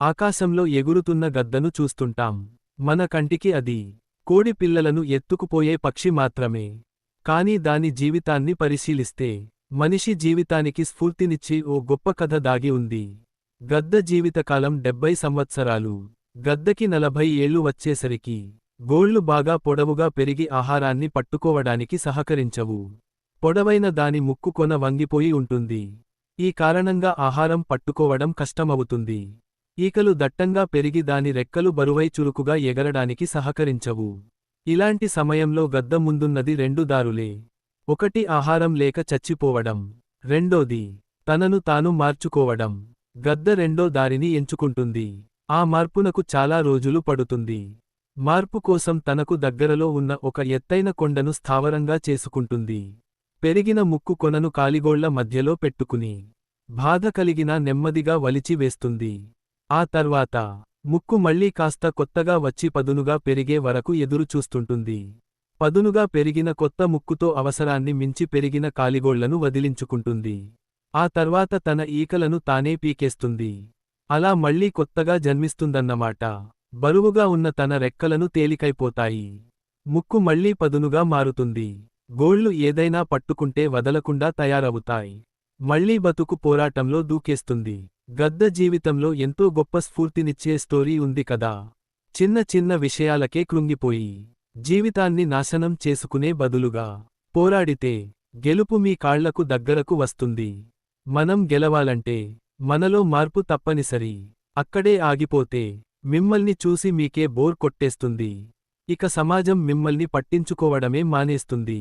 ఆకాశంలో ఎగురుతున్న గద్దను చూస్తుంటాం. మన కంటికి అది కోడి పిల్లలను ఎత్తుకుపోయే పక్షి మాత్రమే. కానీ దాని జీవితాన్ని పరిశీలిస్తే మనిషి జీవితానికి స్ఫూర్తినిచ్చే ఓ గొప్ప కథ దాగి ఉంది. గద్ద జీవితకాలం 70 సంవత్సరాలు. గద్దకి 40 ఏళ్లు వచ్చేసరికి గోళ్లు బాగా పొడవుగా పెరిగి ఆహారాన్ని పట్టుకోవడానికి సహకరించవు. పొడవైన దాని ముక్కు కొన వంగిపోయి ఉంటుంది. ఈ కారణంగా ఆహారం పట్టుకోవడం కష్టమవుతుంది. ఈకలు దట్టంగా పెరిగి దాని రెక్కలు బరువై చురుకుగా ఎగరడానికి సహకరించవు. ఇలాంటి సమయంలో గద్ద ముందున్నది 2 దారులే. ఒకటి ఆహారం లేక చచ్చిపోవడం, రెండోది తనను తాను మార్చుకోవడం. గద్ద రెండో దారిని ఎంచుకుంటుంది. ఆ మార్పునకు చాలా రోజులు పడుతుంది. మార్పు కోసం తనకు దగ్గరలో ఉన్న ఒక ఎత్తైన కొండను స్థావరంగా చేసుకుంటుంది. పెరిగిన ముక్కు కొనను కాలిగోళ్ల మధ్యలో పెట్టుకుని బాధ కలిగినా నెమ్మదిగా వలిచి వేస్తుంది. ఆ తర్వాత ముక్కు మళ్లీ కాస్త కొత్తగా వచ్చి పదునుగా పెరిగే వరకు ఎదురు చూస్తుంటుంది. పదునుగా పెరిగిన కొత్త ముక్కుతో అవసరాన్ని మించి పెరిగిన కాలిగోళ్లను వదిలించుకుంటుంది. ఆ తర్వాత తన ఈకలను తానే పీకేస్తుంది. అలా మళ్లీ కొత్తగా జన్మిస్తుందన్నమాట. బరువుగా ఉన్న తన రెక్కలను తేలికైపోతాయి. ముక్కు మళ్లీ పదునుగా మారుతుంది. గోళ్లు ఏదైనా పట్టుకుంటే వదలకుండా తయారవుతాయి. మళ్లీ బతుకు పోరాటంలో దూకేస్తుంది. గద్ద జీవితంలో ఎంతో గొప్ప స్ఫూర్తినిచ్చే స్టోరీ ఉంది కదా. చిన్న చిన్న విషయాలకే కృంగిపోయి జీవితాన్ని నాశనం చేసుకునే బదులుగా పోరాడితే గెలుపు మీ కాళ్లకు దగ్గరకు వస్తుంది. మనం గెలవాలంటే మనలో మార్పు తప్పనిసరి. అక్కడే ఆగిపోతే మిమ్మల్ని చూసి మీకే బోర్ కొట్టేస్తుంది. ఇక సమాజం మిమ్మల్ని పట్టించుకోవడమే మానేస్తుంది.